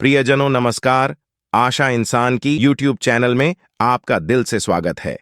प्रियजनों नमस्कार। आशा इंसान की यूट्यूब चैनल में आपका दिल से स्वागत है।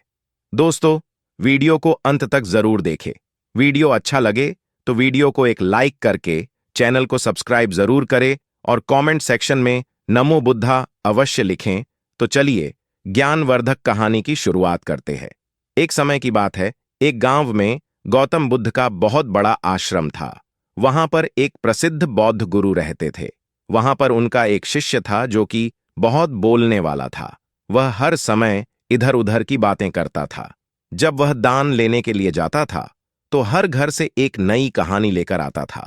दोस्तों, वीडियो को अंत तक जरूर देखें। वीडियो अच्छा लगे तो वीडियो को एक लाइक करके चैनल को सब्सक्राइब जरूर करें और कमेंट सेक्शन में नमो बुद्धा अवश्य लिखें। तो चलिए ज्ञानवर्धक कहानी की शुरुआत करते हैं। एक समय की बात है, एक गांव में गौतम बुद्ध का बहुत बड़ा आश्रम था। वहां पर एक प्रसिद्ध बौद्ध गुरु रहते थे। वहां पर उनका एक शिष्य था जो कि बहुत बोलने वाला था। वह हर समय इधर उधर की बातें करता था। जब वह दान लेने के लिए जाता था तो हर घर से एक नई कहानी लेकर आता था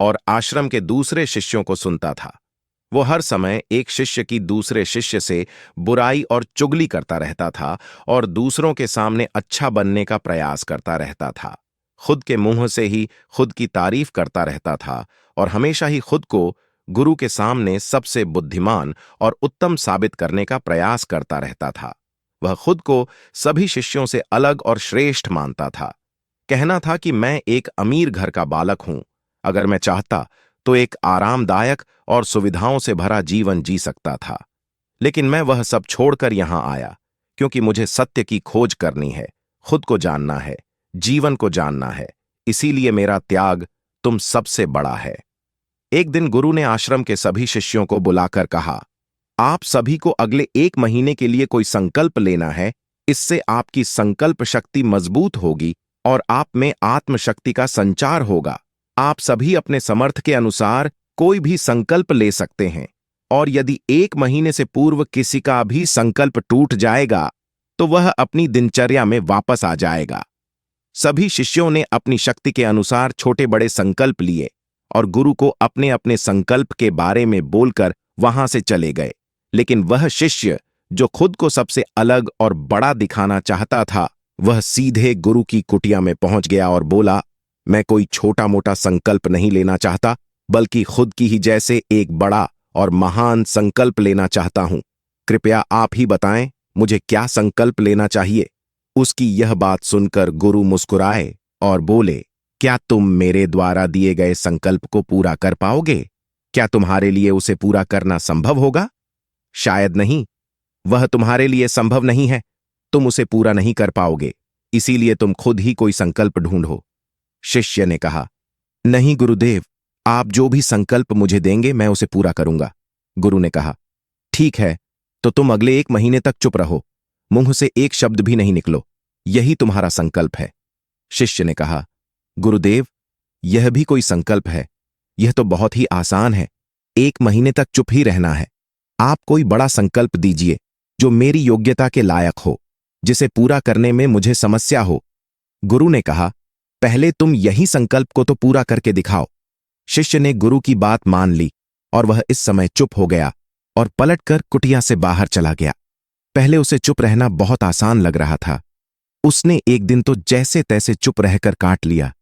और आश्रम के दूसरे शिष्यों को सुनता था। वो हर समय एक शिष्य की दूसरे शिष्य से बुराई और चुगली करता रहता था और दूसरों के सामने अच्छा बनने का प्रयास करता रहता था। खुद के मुंह से ही खुद की तारीफ करता रहता था और हमेशा ही खुद को गुरु के सामने सबसे बुद्धिमान और उत्तम साबित करने का प्रयास करता रहता था। वह खुद को सभी शिष्यों से अलग और श्रेष्ठ मानता था। कहना था कि मैं एक अमीर घर का बालक हूं। अगर मैं चाहता तो एक आरामदायक और सुविधाओं से भरा जीवन जी सकता था। लेकिन मैं वह सब छोड़कर यहां आया क्योंकि मुझे सत्य की खोज करनी है, खुद को जानना है, जीवन को जानना है। इसीलिए मेरा त्याग तुम सबसे बड़ा है। एक दिन गुरु ने आश्रम के सभी शिष्यों को बुलाकर कहा, आप सभी को अगले 1 महीने के लिए कोई संकल्प लेना है। इससे आपकी संकल्प शक्ति मजबूत होगी और आप में आत्मशक्ति का संचार होगा। आप सभी अपने समर्थ के अनुसार कोई भी संकल्प ले सकते हैं और यदि 1 महीने से पूर्व किसी का भी संकल्प टूट जाएगा तो वह अपनी दिनचर्या में वापस आ जाएगा। सभी शिष्यों ने अपनी शक्ति के अनुसार छोटे बड़े संकल्प लिए और गुरु को अपने अपने संकल्प के बारे में बोलकर वहां से चले गए। लेकिन वह शिष्य जो खुद को सबसे अलग और बड़ा दिखाना चाहता था, वह सीधे गुरु की कुटिया में पहुंच गया और बोला, मैं कोई छोटा मोटा संकल्प नहीं लेना चाहता, बल्कि खुद की ही जैसे एक बड़ा और महान संकल्प लेना चाहता हूं। कृपया आप ही बताएं, मुझे क्या संकल्प लेना चाहिए। उसकी यह बात सुनकर गुरु मुस्कुराए और बोले, क्या तुम मेरे द्वारा दिए गए संकल्प को पूरा कर पाओगे? क्या तुम्हारे लिए उसे पूरा करना संभव होगा? शायद नहीं। वह तुम्हारे लिए संभव नहीं है। तुम उसे पूरा नहीं कर पाओगे, इसीलिए तुम खुद ही कोई संकल्प ढूंढो। शिष्य ने कहा, नहीं गुरुदेव, आप जो भी संकल्प मुझे देंगे मैं उसे पूरा करूंगा। गुरु ने कहा, ठीक है, तो तुम अगले 1 महीने तक चुप रहो, मुंह से एक शब्द भी नहीं निकलो। यही तुम्हारा संकल्प है। शिष्य ने कहा, गुरुदेव, यह भी कोई संकल्प है? यह तो बहुत ही आसान है। 1 महीने तक चुप ही रहना है। आप कोई बड़ा संकल्प दीजिए जो मेरी योग्यता के लायक हो, जिसे पूरा करने में मुझे समस्या हो। गुरु ने कहा, पहले तुम यही संकल्प को तो पूरा करके दिखाओ। शिष्य ने गुरु की बात मान ली और वह इस समय चुप हो गया और पलटकर कुटिया से बाहर चला गया। पहले उसे चुप रहना बहुत आसान लग रहा था। उसने एक दिन तो जैसे तैसे चुप रहकर काट लिया,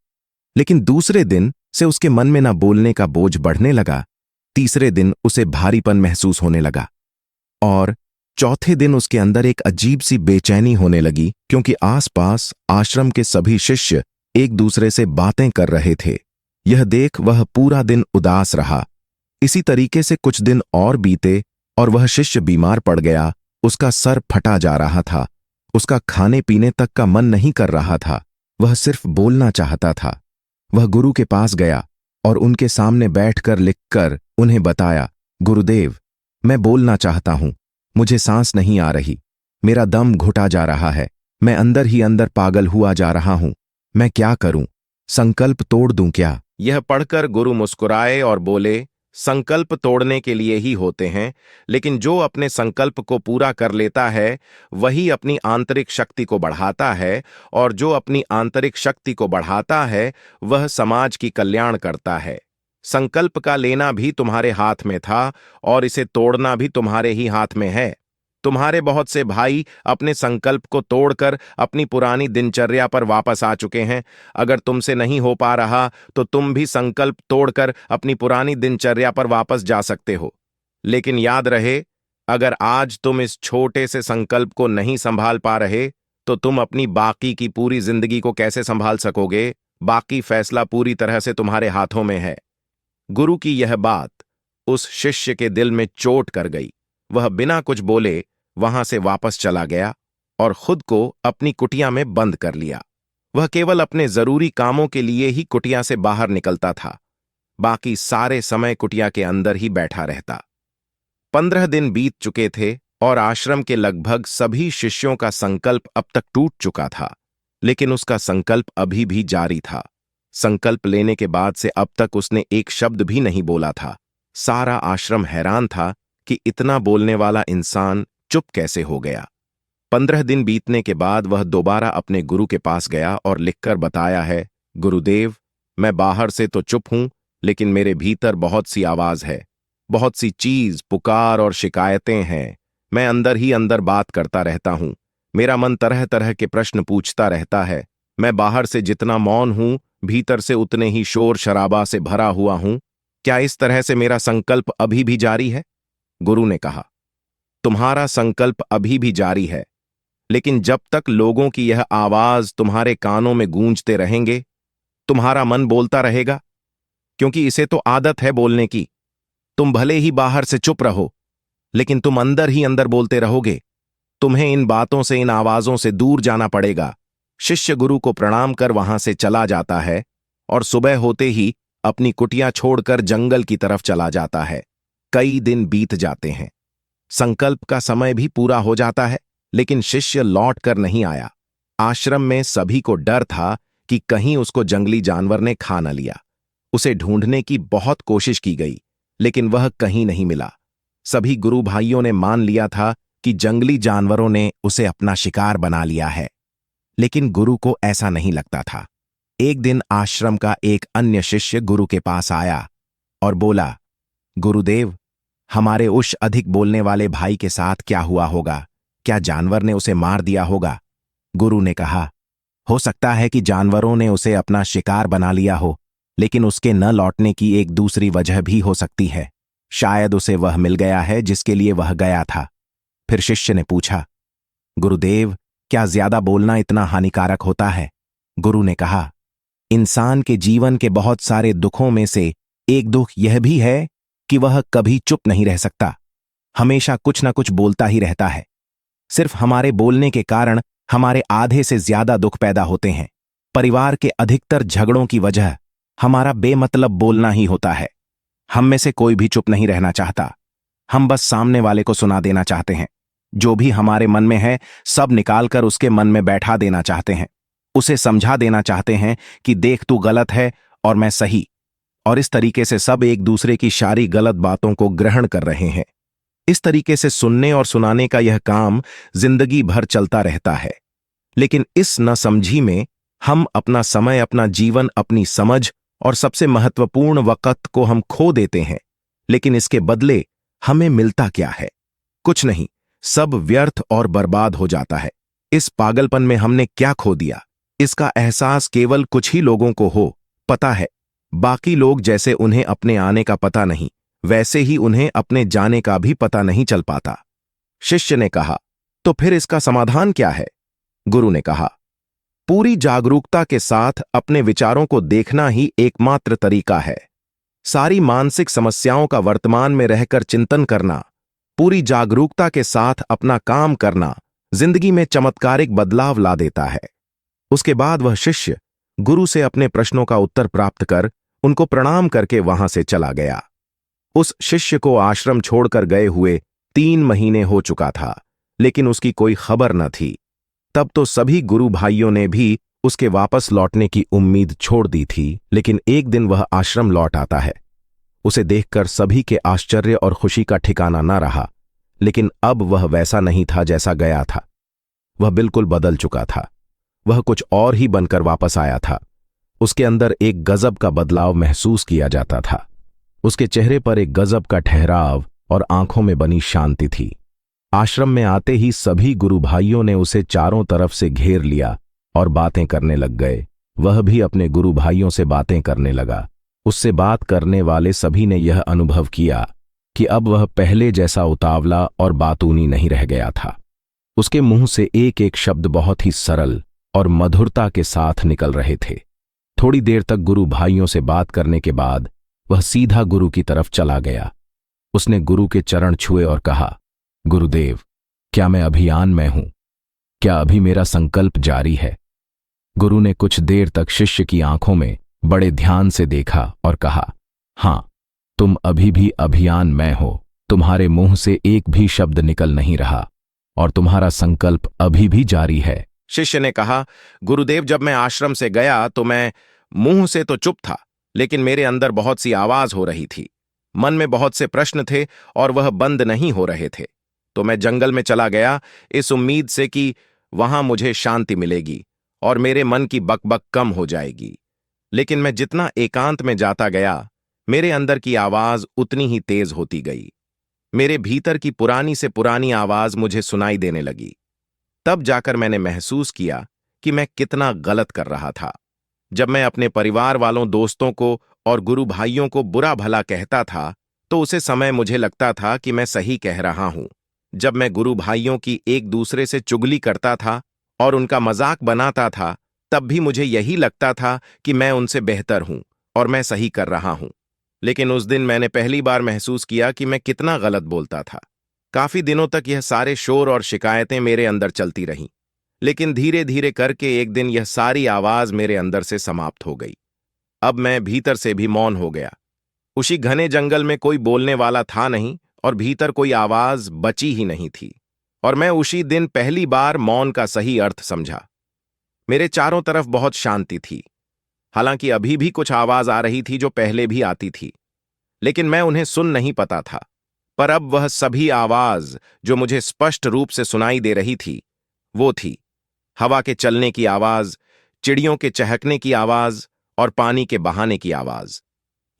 लेकिन दूसरे दिन से उसके मन में ना बोलने का बोझ बढ़ने लगा। तीसरे दिन उसे भारीपन महसूस होने लगा और चौथे दिन उसके अंदर एक अजीब सी बेचैनी होने लगी, क्योंकि आसपास आश्रम के सभी शिष्य एक दूसरे से बातें कर रहे थे। यह देख वह पूरा दिन उदास रहा। इसी तरीके से कुछ दिन और बीते और वह शिष्य बीमार पड़ गया। उसका सर फटा जा रहा था। उसका खाने पीने तक का मन नहीं कर रहा था। वह सिर्फ बोलना चाहता था। वह गुरु के पास गया और उनके सामने बैठकर लिखकर उन्हें बताया, गुरुदेव, मैं बोलना चाहता हूं, मुझे सांस नहीं आ रही, मेरा दम घुटा जा रहा है, मैं अंदर ही अंदर पागल हुआ जा रहा हूं, मैं क्या करूं? संकल्प तोड़ दूं क्या? यह पढ़कर गुरु मुस्कुराए और बोले, संकल्प तोड़ने के लिए ही होते हैं, लेकिन जो अपने संकल्प को पूरा कर लेता है वही अपनी आंतरिक शक्ति को बढ़ाता है, और जो अपनी आंतरिक शक्ति को बढ़ाता है वह समाज की कल्याण करता है। संकल्प का लेना भी तुम्हारे हाथ में था और इसे तोड़ना भी तुम्हारे ही हाथ में है। तुम्हारे बहुत से भाई अपने संकल्प को तोड़कर अपनी पुरानी दिनचर्या पर वापस आ चुके हैं। अगर तुमसे नहीं हो पा रहा तो तुम भी संकल्प तोड़कर अपनी पुरानी दिनचर्या पर वापस जा सकते हो। लेकिन याद रहे, अगर आज तुम इस छोटे से संकल्प को नहीं संभाल पा रहे तो तुम अपनी बाकी की पूरी जिंदगी को कैसे संभाल सकोगे? बाकी फैसला पूरी तरह से तुम्हारे हाथों में है। गुरु की यह बात उस शिष्य के दिल में चोट कर गई। वह बिना कुछ बोले वहां से वापस चला गया और खुद को अपनी कुटिया में बंद कर लिया। वह केवल अपने जरूरी कामों के लिए ही कुटिया से बाहर निकलता था, बाकी सारे समय कुटिया के अंदर ही बैठा रहता। 15 दिन बीत चुके थे और आश्रम के लगभग सभी शिष्यों का संकल्प अब तक टूट चुका था, लेकिन उसका संकल्प अभी भी जारी था। संकल्प लेने के बाद से अब तक उसने एक शब्द भी नहीं बोला था। सारा आश्रम हैरान था कि इतना बोलने वाला इंसान चुप कैसे हो गया। 15 दिन बीतने के बाद वह दोबारा अपने गुरु के पास गया और लिखकर बताया है, गुरुदेव, मैं बाहर से तो चुप हूं, लेकिन मेरे भीतर बहुत सी आवाज है, बहुत सी चीज, पुकार और शिकायतें हैं। मैं अंदर ही अंदर बात करता रहता हूं। मेरा मन तरह तरह के प्रश्न पूछता रहता है। मैं बाहर से जितना मौन हूं, भीतर से उतने ही शोर शराबा से भरा हुआ हूं। क्या इस तरह से मेरा संकल्प अभी भी जारी है? गुरु ने कहा, तुम्हारा संकल्प अभी भी जारी है, लेकिन जब तक लोगों की यह आवाज तुम्हारे कानों में गूंजते रहेंगे, तुम्हारा मन बोलता रहेगा, क्योंकि इसे तो आदत है बोलने की। तुम भले ही बाहर से चुप रहो, लेकिन तुम अंदर ही अंदर बोलते रहोगे। तुम्हें इन बातों से, इन आवाजों से दूर जाना पड़ेगा। शिष्य गुरु को प्रणाम कर वहां से चला जाता है और सुबह होते ही अपनी कुटिया छोड़कर जंगल की तरफ चला जाता है। कई दिन बीत जाते हैं, संकल्प का समय भी पूरा हो जाता है, लेकिन शिष्य लौट कर नहीं आया। आश्रम में सभी को डर था कि कहीं उसको जंगली जानवर ने खा न लिया। उसे ढूंढने की बहुत कोशिश की गई, लेकिन वह कहीं नहीं मिला। सभी गुरु भाइयों ने मान लिया था कि जंगली जानवरों ने उसे अपना शिकार बना लिया है, लेकिन गुरु को ऐसा नहीं लगता था। एक दिन आश्रम का एक अन्य शिष्य गुरु के पास आया और बोला, गुरुदेव, हमारे उस अधिक बोलने वाले भाई के साथ क्या हुआ होगा? क्या जानवर ने उसे मार दिया होगा? गुरु ने कहा, हो सकता है कि जानवरों ने उसे अपना शिकार बना लिया हो, लेकिन उसके न लौटने की एक दूसरी वजह भी हो सकती है। शायद उसे वह मिल गया है जिसके लिए वह गया था। फिर शिष्य ने पूछा, गुरुदेव, क्या ज्यादा बोलना इतना हानिकारक होता है? गुरु ने कहा, इंसान के जीवन के बहुत सारे दुखों में से एक दुख यह भी है कि वह कभी चुप नहीं रह सकता, हमेशा कुछ न कुछ बोलता ही रहता है। सिर्फ हमारे बोलने के कारण हमारे आधे से ज्यादा दुख पैदा होते हैं। परिवार के अधिकतर झगड़ों की वजह हमारा बेमतलब बोलना ही होता है। हम में से कोई भी चुप नहीं रहना चाहता। हम बस सामने वाले को सुना देना चाहते हैं। जो भी हमारे मन में है सब निकालकर उसके मन में बैठा देना चाहते हैं। उसे समझा देना चाहते हैं कि देख, तू गलत है और मैं सही। और इस तरीके से सब एक दूसरे की सारी गलत बातों को ग्रहण कर रहे हैं। इस तरीके से सुनने और सुनाने का यह काम जिंदगी भर चलता रहता है। लेकिन इस नासमझी में हम अपना समय, अपना जीवन, अपनी समझ और सबसे महत्वपूर्ण वक्त को हम खो देते हैं। लेकिन इसके बदले हमें मिलता क्या है? कुछ नहीं, सब व्यर्थ और बर्बाद हो जाता है। इस पागलपन में हमने क्या खो दिया, इसका एहसास केवल कुछ ही लोगों को पता है। बाकी लोग जैसे उन्हें अपने आने का पता नहीं, वैसे ही उन्हें अपने जाने का भी पता नहीं चल पाता। शिष्य ने कहा, तो फिर इसका समाधान क्या है? गुरु ने कहा, पूरी जागरूकता के साथ अपने विचारों को देखना ही एकमात्र तरीका है। सारी मानसिक समस्याओं का वर्तमान में रहकर चिंतन करना, पूरी जागरूकता के साथ अपना काम करना जिंदगी में चमत्कारिक बदलाव ला देता है। उसके बाद वह शिष्य गुरु से अपने प्रश्नों का उत्तर प्राप्त कर उनको प्रणाम करके वहां से चला गया। उस शिष्य को आश्रम छोड़कर गए हुए 3 महीने हो चुका था, लेकिन उसकी कोई खबर न थी। तब तो सभी गुरु भाइयों ने भी उसके वापस लौटने की उम्मीद छोड़ दी थी। लेकिन एक दिन वह आश्रम लौट आता है। उसे देखकर सभी के आश्चर्य और खुशी का ठिकाना न रहा। लेकिन अब वह वैसा नहीं था जैसा गया था। वह बिल्कुल बदल चुका था। वह कुछ और ही बनकर वापस आया था। उसके अंदर एक गजब का बदलाव महसूस किया जाता था। उसके चेहरे पर एक गजब का ठहराव और आंखों में बनी शांति थी। आश्रम में आते ही सभी गुरु भाइयों ने उसे चारों तरफ से घेर लिया और बातें करने लग गए। वह भी अपने गुरु भाइयों से बातें करने लगा। उससे बात करने वाले सभी ने यह अनुभव किया कि अब वह पहले जैसा उतावला और बातूनी नहीं रह गया था। उसके मुंह से एक एक शब्द बहुत ही सरल और मधुरता के साथ निकल रहे थे। थोड़ी देर तक गुरु भाइयों से बात करने के बाद वह सीधा गुरु की तरफ चला गया उसने गुरु के चरण छुए और कहा, गुरुदेव, क्या मैं अभियान में हूं? क्या अभी मेरा संकल्प जारी है? गुरु ने कुछ देर तक शिष्य की आंखों में बड़े ध्यान से देखा और कहा, हां, तुम अभी भी अभियान में हो। तुम्हारे मुंह से एक भी शब्द निकल नहीं रहा और तुम्हारा संकल्प अभी भी जारी है। शिष्य ने कहा, गुरुदेव, जब मैं आश्रम से गया तो मैं मुंह से तो चुप था, लेकिन मेरे अंदर बहुत सी आवाज हो रही थी। मन में बहुत से प्रश्न थे और वह बंद नहीं हो रहे थे। तो मैं जंगल में चला गया, इस उम्मीद से कि वहां मुझे शांति मिलेगी और मेरे मन की बकबक कम हो जाएगी। लेकिन मैं जितना एकांत में जाता गया, मेरे अंदर की आवाज उतनी ही तेज होती गई। मेरे भीतर की पुरानी से पुरानी आवाज मुझे सुनाई देने लगी। तब जाकर मैंने महसूस किया कि मैं कितना गलत कर रहा था। जब मैं अपने परिवार वालों, दोस्तों को और गुरु भाइयों को बुरा भला कहता था, तो उसे समय मुझे लगता था कि मैं सही कह रहा हूं। जब मैं गुरु भाइयों की एक दूसरे से चुगली करता था और उनका मजाक बनाता था, तब भी मुझे यही लगता था कि मैं उनसे बेहतर हूं और मैं सही कर रहा हूं। लेकिन उस दिन मैंने पहली बार महसूस किया कि मैं कितना गलत बोलता था। काफी दिनों तक यह सारे शोर और शिकायतें मेरे अंदर चलती रहीं, लेकिन धीरे धीरे करके एक दिन यह सारी आवाज मेरे अंदर से समाप्त हो गई। अब मैं भीतर से भी मौन हो गया। उसी घने जंगल में कोई बोलने वाला था नहीं और भीतर कोई आवाज बची ही नहीं थी। और मैं उसी दिन पहली बार मौन का सही अर्थ समझा। मेरे चारों तरफ बहुत शांति थी। हालांकि अभी भी कुछ आवाज आ रही थी जो पहले भी आती थी, लेकिन मैं उन्हें सुन नहीं पाता था। पर अब वह सभी आवाज जो मुझे स्पष्ट रूप से सुनाई दे रही थी, वो थी हवा के चलने की आवाज, चिड़ियों के चहकने की आवाज और पानी के बहाने की आवाज।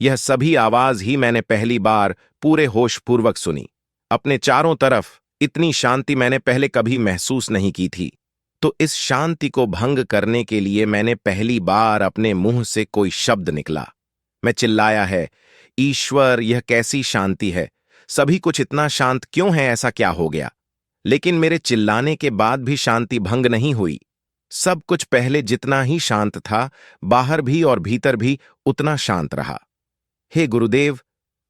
यह सभी आवाज ही मैंने पहली बार पूरे होशपूर्वक सुनी। अपने चारों तरफ इतनी शांति मैंने पहले कभी महसूस नहीं की थी। तो इस शांति को भंग करने के लिए मैंने पहली बार अपने मुंह से कोई शब्द निकला। मैं चिल्लाया है, ईश्वर, यह कैसी शांति है? सभी कुछ इतना शांत क्यों है? ऐसा क्या हो गया? लेकिन मेरे चिल्लाने के बाद भी शांति भंग नहीं हुई। सब कुछ पहले जितना ही शांत था, बाहर भी और भीतर भी उतना शांत रहा। हे गुरुदेव,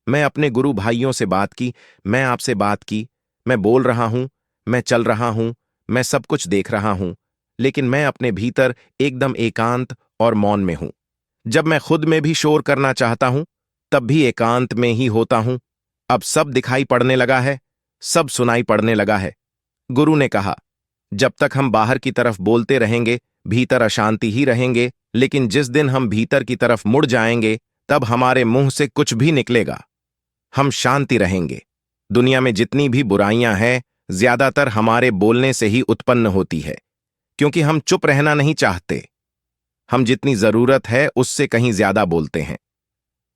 मैं अपने गुरु भाइयों से बात की, मैं आपसे बात की, मैं बोल रहा हूं, मैं चल रहा हूं, मैं सब कुछ देख रहा हूं, लेकिन मैं अपने भीतर एकदम एकांत और मौन में हूं। जब मैं खुद में भी शोर करना चाहता हूं, तब भी एकांत में ही होता हूं। अब सब दिखाई पड़ने लगा है, सब सुनाई पड़ने लगा है। गुरु ने कहा, जब तक हम बाहर की तरफ बोलते रहेंगे, भीतर अशांति ही रहेंगे, लेकिन जिस दिन हम भीतर की तरफ मुड़ जाएंगे, तब हमारे मुंह से कुछ भी निकलेगा। हम शांति रहेंगे। दुनिया में जितनी भी बुराइयां हैं, ज्यादातर हमारे बोलने से ही उत्पन्न होती है, क्योंकि हम चुप रहना नहीं चाहते। हम जितनी जरूरत है उससे कहीं ज्यादा बोलते हैं।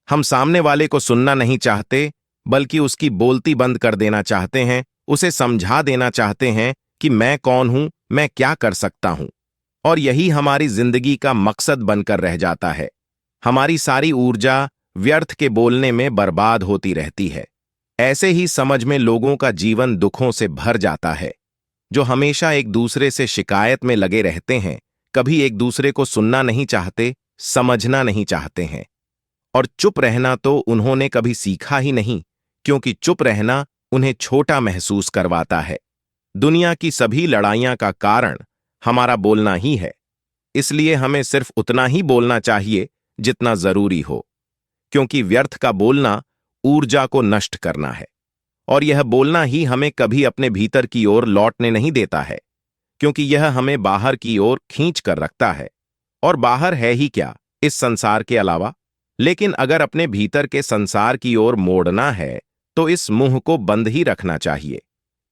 हम सामने वाले को सुनना नहीं चाहते, बल्कि उसकी बोलती बंद कर देना चाहते हैं, उसे समझा देना चाहते हैं कि मैं कौन हूं, मैं क्या कर सकता हूं। और यही हमारी जिंदगी का मकसद बनकर रह जाता है। हमारी सारी ऊर्जा व्यर्थ के बोलने में बर्बाद होती रहती है। ऐसे ही समझ में लोगों का जीवन दुखों से भर जाता है, जो हमेशा एक दूसरे से शिकायत में लगे रहते हैं, कभी एक दूसरे को सुनना नहीं चाहते, समझना नहीं चाहते हैं। और चुप रहना तो उन्होंने कभी सीखा ही नहीं, क्योंकि चुप रहना उन्हें छोटा महसूस करवाता है। दुनिया की सभी लड़ाइयां का कारण हमारा बोलना ही है। इसलिए हमें सिर्फ उतना ही बोलना चाहिए जितना जरूरी हो, क्योंकि व्यर्थ का बोलना ऊर्जा को नष्ट करना है। और यह बोलना ही हमें कभी अपने भीतर की ओर लौटने नहीं देता है, क्योंकि यह हमें बाहर की ओर खींच कर रखता है। और बाहर है ही क्या इस संसार के अलावा? लेकिन अगर अपने भीतर के संसार की ओर मोड़ना है, तो इस मुंह को बंद ही रखना चाहिए।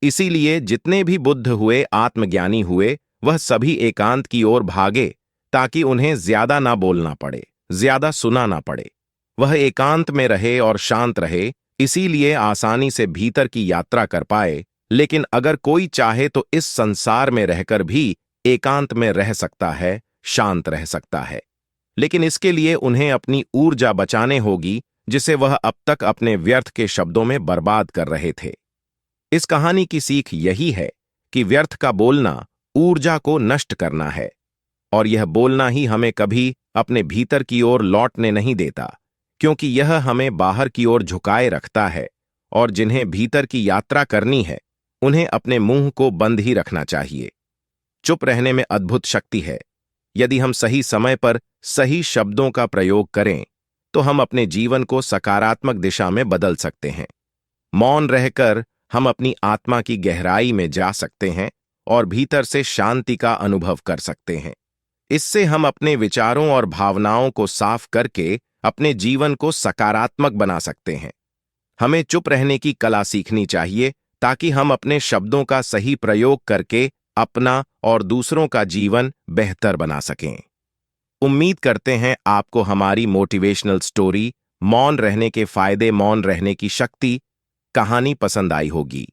इसीलिए जितने भी बुद्ध हुए, आत्मज्ञानी हुए, वह सभी एकांत की ओर भागे, ताकि उन्हें ज्यादा ना बोलना पड़े, ज्यादा सुना ना पड़े। वह एकांत में रहे और शांत रहे, इसीलिए आसानी से भीतर की यात्रा कर पाए। लेकिन अगर कोई चाहे तो इस संसार में रहकर भी एकांत में रह सकता है, शांत रह सकता है। लेकिन इसके लिए उन्हें अपनी ऊर्जा बचाने होगी, जिसे वह अब तक अपने व्यर्थ के शब्दों में बर्बाद कर रहे थे। इस कहानी की सीख यही है कि व्यर्थ का बोलना ऊर्जा को नष्ट करना है, और यह बोलना ही हमें कभी अपने भीतर की ओर लौटने नहीं देता, क्योंकि यह हमें बाहर की ओर झुकाए रखता है और जिन्हें भीतर की यात्रा करनी है उन्हें अपने मुंह को बंद ही रखना चाहिए। चुप रहने में अद्भुत शक्ति है। यदि हम सही समय पर सही शब्दों का प्रयोग करें तो हम अपने जीवन को सकारात्मक दिशा में बदल सकते हैं। मौन रहकर हम अपनी आत्मा की गहराई में जा सकते हैं और भीतर से शांति का अनुभव कर सकते हैं। इससे हम अपने विचारों और भावनाओं को साफ करके अपने जीवन को सकारात्मक बना सकते हैं। हमें चुप रहने की कला सीखनी चाहिए ताकि हम अपने शब्दों का सही प्रयोग करके अपना और दूसरों का जीवन बेहतर बना सकें। उम्मीद करते हैं आपको हमारी मोटिवेशनल स्टोरी मौन रहने के फायदे, मौन रहने की शक्ति कहानी पसंद आई होगी।